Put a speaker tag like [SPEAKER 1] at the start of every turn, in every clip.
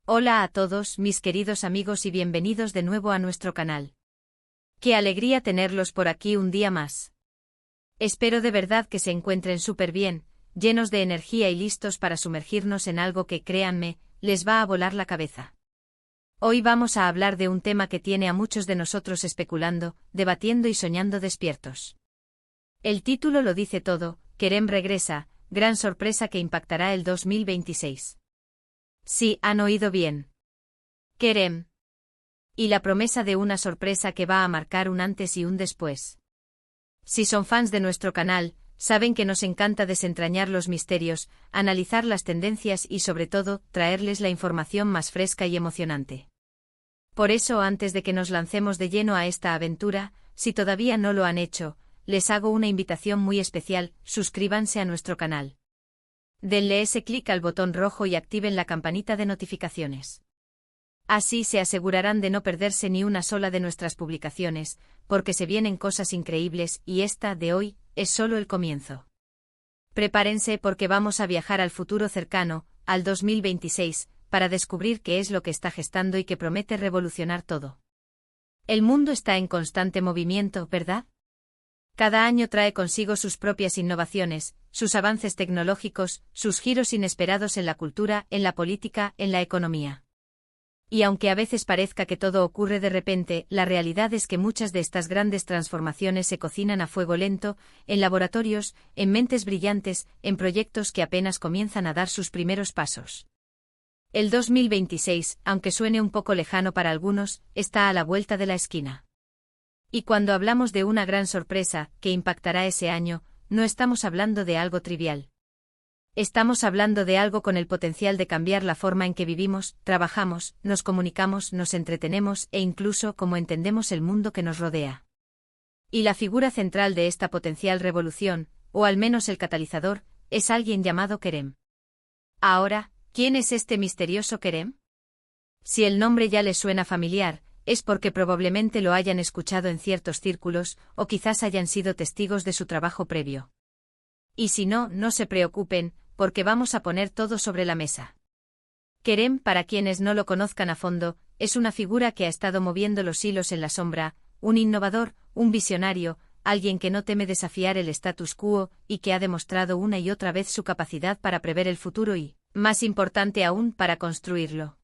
[SPEAKER 1] Hola a todos, mis queridos amigos, y bienvenidos de nuevo a nuestro canal. Qué alegría tenerlos por aquí un día más. Espero de verdad que se encuentren súper bien, llenos de energía y listos para sumergirnos en algo que, créanme, les va a volar la cabeza. Hoy vamos a hablar de un tema que tiene a muchos de nosotros especulando, debatiendo y soñando despiertos. El título lo dice todo: Kerem regresa, gran sorpresa que impactará el 2026. Sí, han oído bien. Kerem. Y la promesa de una sorpresa que va a marcar un antes y un después. Si son fans de nuestro canal, saben que nos encanta desentrañar los misterios, analizar las tendencias y sobre todo, traerles la información más fresca y emocionante. Por eso, antes de que nos lancemos de lleno a esta aventura, si todavía no lo han hecho, les hago una invitación muy especial: suscríbanse a nuestro canal. Denle ese clic al botón rojo y activen la campanita de notificaciones. Así se asegurarán de no perderse ni una sola de nuestras publicaciones, porque se vienen cosas increíbles y esta de hoy es solo el comienzo. Prepárense porque vamos a viajar al futuro cercano, al 2026, para descubrir qué es lo que está gestando y que promete revolucionar todo. El mundo está en constante movimiento, ¿verdad? Cada año trae consigo sus propias innovaciones, sus avances tecnológicos, sus giros inesperados en la cultura, en la política, en la economía. Y aunque a veces parezca que todo ocurre de repente, la realidad es que muchas de estas grandes transformaciones se cocinan a fuego lento, en laboratorios, en mentes brillantes, en proyectos que apenas comienzan a dar sus primeros pasos. El 2026, aunque suene un poco lejano para algunos, está a la vuelta de la esquina. Y cuando hablamos de una gran sorpresa que impactará ese año, no estamos hablando de algo trivial. Estamos hablando de algo con el potencial de cambiar la forma en que vivimos, trabajamos, nos comunicamos, nos entretenemos e incluso cómo entendemos el mundo que nos rodea. Y la figura central de esta potencial revolución, o al menos el catalizador, es alguien llamado Kerem. Ahora, ¿quién es este misterioso Kerem? Si el nombre ya les suena familiar, es porque probablemente lo hayan escuchado en ciertos círculos, o quizás hayan sido testigos de su trabajo previo. Y si no, no se preocupen, porque vamos a poner todo sobre la mesa. Kerem, para quienes no lo conozcan a fondo, es una figura que ha estado moviendo los hilos en la sombra, un innovador, un visionario, alguien que no teme desafiar el status quo, y que ha demostrado una y otra vez su capacidad para prever el futuro y, más importante aún, para construirlo.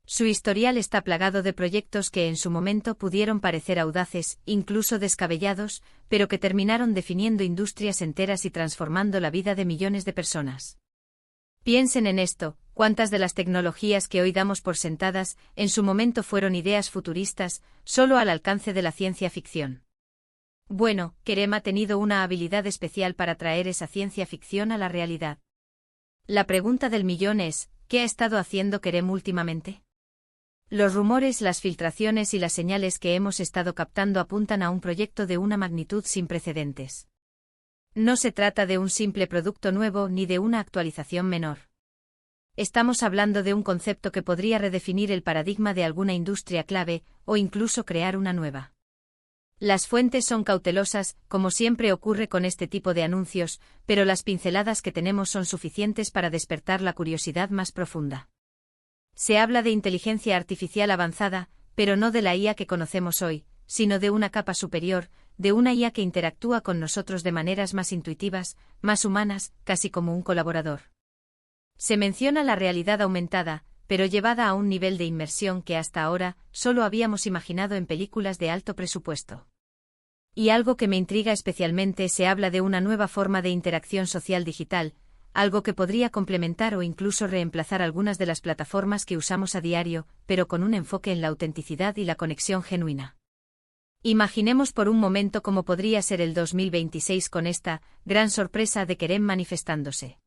[SPEAKER 1] Su historial está plagado de proyectos que en su momento pudieron parecer audaces, incluso descabellados, pero que terminaron definiendo industrias enteras y transformando la vida de millones de personas. Piensen en esto: cuántas de las tecnologías que hoy damos por sentadas, en su momento fueron ideas futuristas, solo al alcance de la ciencia ficción. Bueno, Kerem ha tenido una habilidad especial para traer esa ciencia ficción a la realidad. La pregunta del millón es: ¿qué ha estado haciendo Kerem últimamente? Los rumores, las filtraciones y las señales que hemos estado captando apuntan a un proyecto de una magnitud sin precedentes. No se trata de un simple producto nuevo ni de una actualización menor. Estamos hablando de un concepto que podría redefinir el paradigma de alguna industria clave, o incluso crear una nueva. Las fuentes son cautelosas, como siempre ocurre con este tipo de anuncios, pero las pinceladas que tenemos son suficientes para despertar la curiosidad más profunda. Se habla de inteligencia artificial avanzada, pero no de la IA que conocemos hoy, sino de una capa superior, de una IA que interactúa con nosotros de maneras más intuitivas, más humanas, casi como un colaborador. Se menciona la realidad aumentada, pero llevada a un nivel de inmersión que hasta ahora solo habíamos imaginado en películas de alto presupuesto. Y algo que me intriga especialmente: se habla de una nueva forma de interacción social digital, algo que podría complementar o incluso reemplazar algunas de las plataformas que usamos a diario, pero con un enfoque en la autenticidad y la conexión genuina. Imaginemos por un momento cómo podría ser el 2026 con esta gran sorpresa de Kerem manifestándose.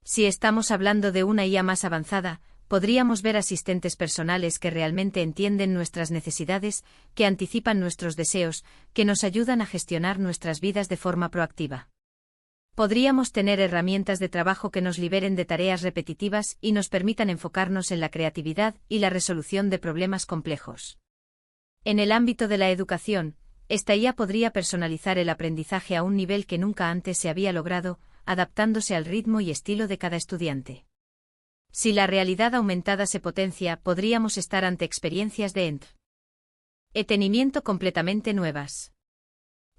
[SPEAKER 1] Si estamos hablando de una IA más avanzada, podríamos ver asistentes personales que realmente entienden nuestras necesidades, que anticipan nuestros deseos, que nos ayudan a gestionar nuestras vidas de forma proactiva. Podríamos tener herramientas de trabajo que nos liberen de tareas repetitivas y nos permitan enfocarnos en la creatividad y la resolución de problemas complejos. En el ámbito de la educación, esta IA podría personalizar el aprendizaje a un nivel que nunca antes se había logrado, adaptándose al ritmo y estilo de cada estudiante. Si la realidad aumentada se potencia, podríamos estar ante experiencias de entretenimiento completamente nuevas.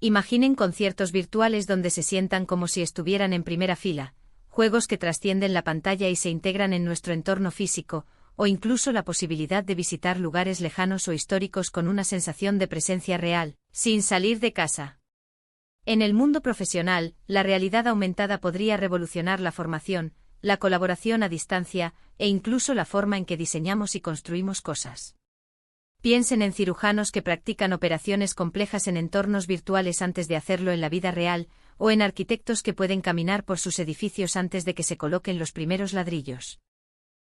[SPEAKER 1] Imaginen conciertos virtuales donde se sientan como si estuvieran en primera fila, juegos que trascienden la pantalla y se integran en nuestro entorno físico, o incluso la posibilidad de visitar lugares lejanos o históricos con una sensación de presencia real, sin salir de casa. En el mundo profesional, la realidad aumentada podría revolucionar la formación, la colaboración a distancia, e incluso la forma en que diseñamos y construimos cosas. Piensen en cirujanos que practican operaciones complejas en entornos virtuales antes de hacerlo en la vida real, o en arquitectos que pueden caminar por sus edificios antes de que se coloquen los primeros ladrillos.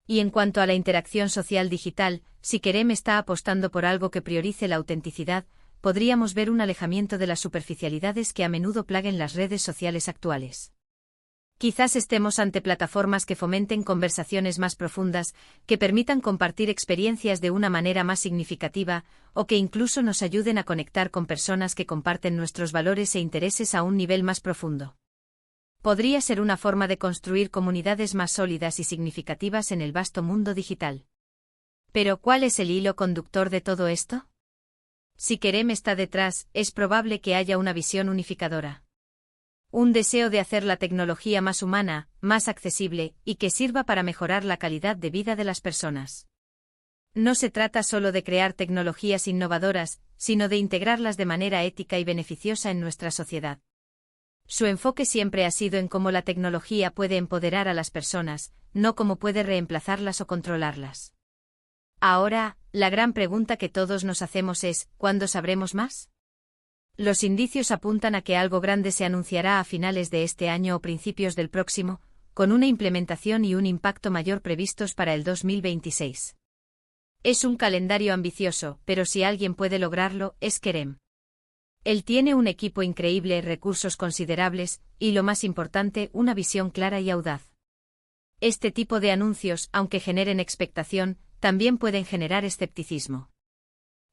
[SPEAKER 1] Y en cuanto a la interacción social digital, si Kerem está apostando por algo que priorice la autenticidad, podríamos ver un alejamiento de las superficialidades que a menudo plaguen las redes sociales actuales. Quizás estemos ante plataformas que fomenten conversaciones más profundas, que permitan compartir experiencias de una manera más significativa, o que incluso nos ayuden a conectar con personas que comparten nuestros valores e intereses a un nivel más profundo. Podría ser una forma de construir comunidades más sólidas y significativas en el vasto mundo digital. Pero, ¿cuál es el hilo conductor de todo esto? Si Kerem está detrás, es probable que haya una visión unificadora. Un deseo de hacer la tecnología más humana, más accesible, y que sirva para mejorar la calidad de vida de las personas. No se trata solo de crear tecnologías innovadoras, sino de integrarlas de manera ética y beneficiosa en nuestra sociedad. Su enfoque siempre ha sido en cómo la tecnología puede empoderar a las personas, no cómo puede reemplazarlas o controlarlas. Ahora, la gran pregunta que todos nos hacemos es, ¿cuándo sabremos más? Los indicios apuntan a que algo grande se anunciará a finales de este año o principios del próximo, con una implementación y un impacto mayor previstos para el 2026. Es un calendario ambicioso, pero si alguien puede lograrlo, es Kerem. Él tiene un equipo increíble, recursos considerables, y lo más importante, una visión clara y audaz. Este tipo de anuncios, aunque generen expectación, también pueden generar escepticismo.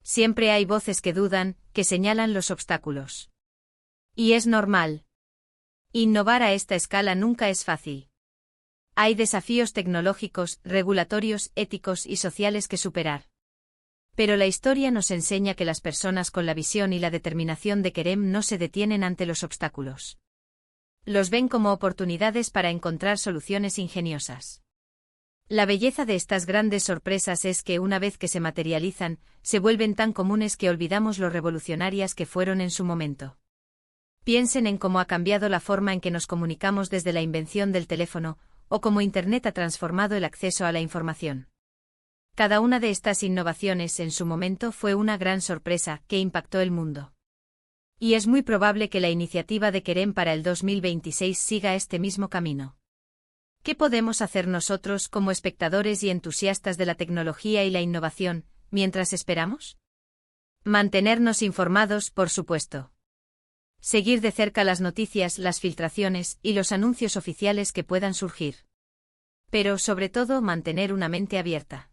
[SPEAKER 1] Siempre hay voces que dudan, que señalan los obstáculos. Y es normal. Innovar a esta escala nunca es fácil. Hay desafíos tecnológicos, regulatorios, éticos y sociales que superar. Pero la historia nos enseña que las personas con la visión y la determinación de Kerem no se detienen ante los obstáculos. Los ven como oportunidades para encontrar soluciones ingeniosas. La belleza de estas grandes sorpresas es que una vez que se materializan, se vuelven tan comunes que olvidamos lo revolucionarias que fueron en su momento. Piensen en cómo ha cambiado la forma en que nos comunicamos desde la invención del teléfono, o cómo Internet ha transformado el acceso a la información. Cada una de estas innovaciones en su momento fue una gran sorpresa que impactó el mundo. Y es muy probable que la iniciativa de Kerem para el 2026 siga este mismo camino. ¿Qué podemos hacer nosotros como espectadores y entusiastas de la tecnología y la innovación, mientras esperamos? Mantenernos informados, por supuesto. Seguir de cerca las noticias, las filtraciones y los anuncios oficiales que puedan surgir. Pero, sobre todo, mantener una mente abierta.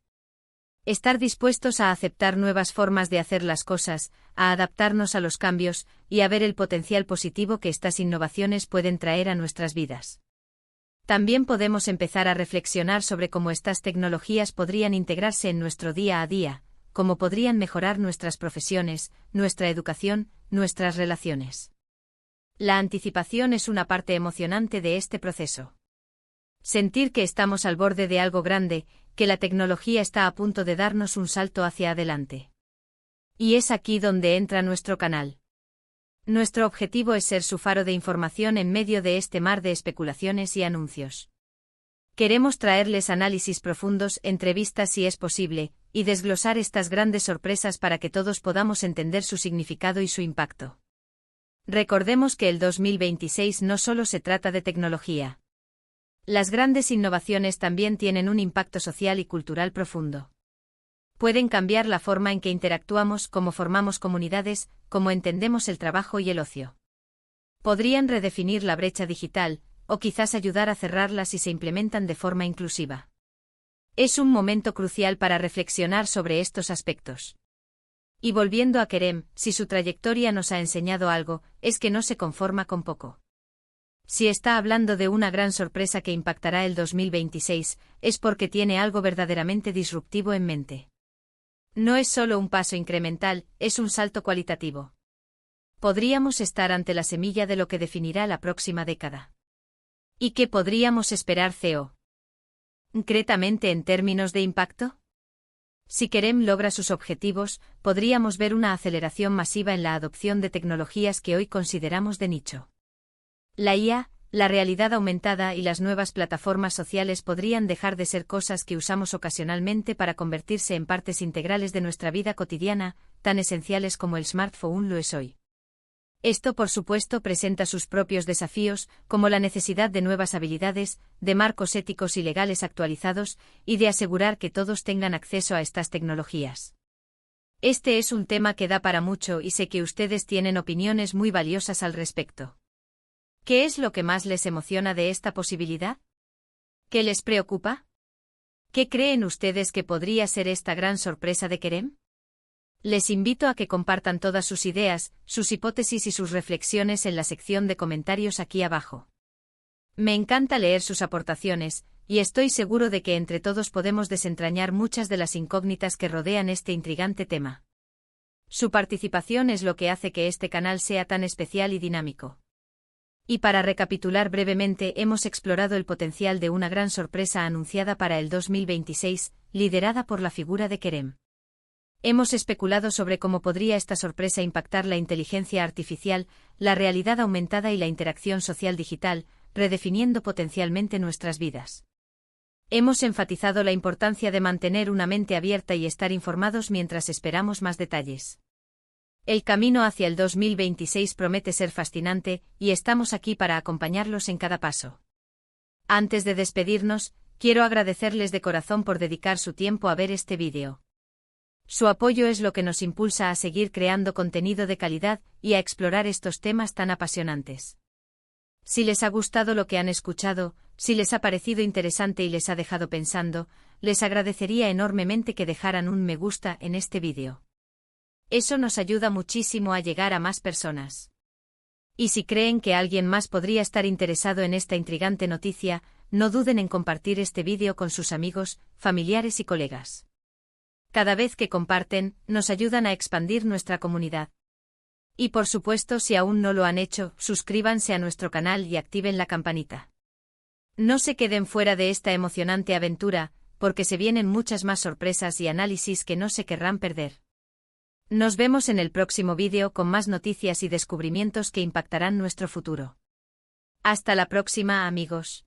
[SPEAKER 1] Estar dispuestos a aceptar nuevas formas de hacer las cosas, a adaptarnos a los cambios y a ver el potencial positivo que estas innovaciones pueden traer a nuestras vidas. También podemos empezar a reflexionar sobre cómo estas tecnologías podrían integrarse en nuestro día a día, cómo podrían mejorar nuestras profesiones, nuestra educación, nuestras relaciones. La anticipación es una parte emocionante de este proceso. Sentir que estamos al borde de algo grande, que la tecnología está a punto de darnos un salto hacia adelante. Y es aquí donde entra nuestro canal. Nuestro objetivo es ser su faro de información en medio de este mar de especulaciones y anuncios. Queremos traerles análisis profundos, entrevistas si es posible, y desglosar estas grandes sorpresas para que todos podamos entender su significado y su impacto. Recordemos que el 2026 no solo se trata de tecnología. Las grandes innovaciones también tienen un impacto social y cultural profundo. Pueden cambiar la forma en que interactuamos, cómo formamos comunidades, cómo entendemos el trabajo y el ocio. Podrían redefinir la brecha digital, o quizás ayudar a cerrarla si se implementan de forma inclusiva. Es un momento crucial para reflexionar sobre estos aspectos. Y volviendo a Kerem, si su trayectoria nos ha enseñado algo, es que no se conforma con poco. Si está hablando de una gran sorpresa que impactará el 2026, es porque tiene algo verdaderamente disruptivo en mente. No es solo un paso incremental, es un salto cualitativo. Podríamos estar ante la semilla de lo que definirá la próxima década. ¿Y qué podríamos esperar, CEO? ¿Concretamente en términos de impacto? Si Kerem logra sus objetivos, podríamos ver una aceleración masiva en la adopción de tecnologías que hoy consideramos de nicho. La IA, la realidad aumentada y las nuevas plataformas sociales podrían dejar de ser cosas que usamos ocasionalmente para convertirse en partes integrales de nuestra vida cotidiana, tan esenciales como el smartphone lo es hoy. Esto, por supuesto, presenta sus propios desafíos, como la necesidad de nuevas habilidades, de marcos éticos y legales actualizados, y de asegurar que todos tengan acceso a estas tecnologías. Este es un tema que da para mucho y sé que ustedes tienen opiniones muy valiosas al respecto. ¿Qué es lo que más les emociona de esta posibilidad? ¿Qué les preocupa? ¿Qué creen ustedes que podría ser esta gran sorpresa de Kerem? Les invito a que compartan todas sus ideas, sus hipótesis y sus reflexiones en la sección de comentarios aquí abajo. Me encanta leer sus aportaciones, y estoy seguro de que entre todos podemos desentrañar muchas de las incógnitas que rodean este intrigante tema. Su participación es lo que hace que este canal sea tan especial y dinámico. Y para recapitular brevemente, hemos explorado el potencial de una gran sorpresa anunciada para el 2026, liderada por la figura de Kerem. Hemos especulado sobre cómo podría esta sorpresa impactar la inteligencia artificial, la realidad aumentada y la interacción social digital, redefiniendo potencialmente nuestras vidas. Hemos enfatizado la importancia de mantener una mente abierta y estar informados mientras esperamos más detalles. El camino hacia el 2026 promete ser fascinante, y estamos aquí para acompañarlos en cada paso. Antes de despedirnos, quiero agradecerles de corazón por dedicar su tiempo a ver este vídeo. Su apoyo es lo que nos impulsa a seguir creando contenido de calidad y a explorar estos temas tan apasionantes. Si les ha gustado lo que han escuchado, si les ha parecido interesante y les ha dejado pensando, les agradecería enormemente que dejaran un me gusta en este vídeo. Eso nos ayuda muchísimo a llegar a más personas. Y si creen que alguien más podría estar interesado en esta intrigante noticia, no duden en compartir este vídeo con sus amigos, familiares y colegas. Cada vez que comparten, nos ayudan a expandir nuestra comunidad. Y por supuesto, si aún no lo han hecho, suscríbanse a nuestro canal y activen la campanita. No se queden fuera de esta emocionante aventura, porque se vienen muchas más sorpresas y análisis que no se querrán perder. Nos vemos en el próximo vídeo con más noticias y descubrimientos que impactarán nuestro futuro. Hasta la próxima, amigos.